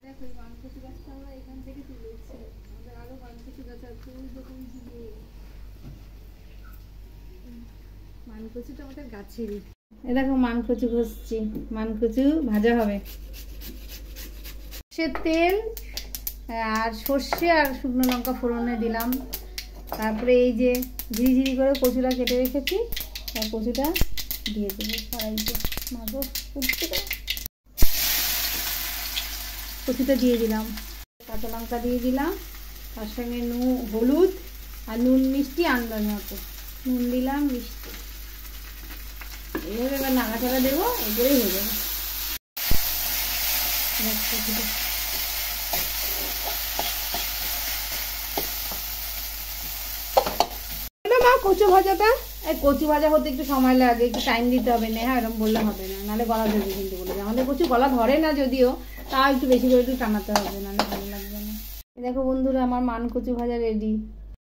দেখো মান কচু গাছটা আমরা এখান থেকে তুলেছি, আমাদের আরো মান কচু গাছ আছে ওই যখন ঝিঙে। মান কচুটা আমাদের গাছেরই। এ দেখো মান কচু ঘষছি, মান কচু ভাজা হবে। সে তেল আর সর্ষে আর শুকনো লঙ্কা ফোড়নে দিলাম, তারপরে এই যে ঝিরিঝিরি করে কচুটা কেটে রেখেছি আর কচুটা দিয়ে দেবো কড়াইতে। মাগো উঠছে, কচুটা দিয়ে দিলাম, কাঁচা লঙ্কা দিয়ে দিলাম, তার সঙ্গে হলুদ আর নুন মিষ্টি আন্দাজ মতো নুন দিলাম, মিষ্টি এইভাবে এবার নাড়াচাড়া দেবো, এবারেই হয়ে যাবে। মা কচু ভাজাটা, এই কচু ভাজা হতে একটু সময় লাগে, একটু টাইম দিতে হবে না, হ্যাঁ এরকম বললে হবে না, নাহলে গলা ধরবে। কিন্তু বলে আমাদের কচু গলা ধরে না যদিও, তাও একটু বেশি করে একটু টানাতে হবে, নাহলে ভালো লাগবে না। দেখো বন্ধুরা আমার মান কচু ভাজা রেডি।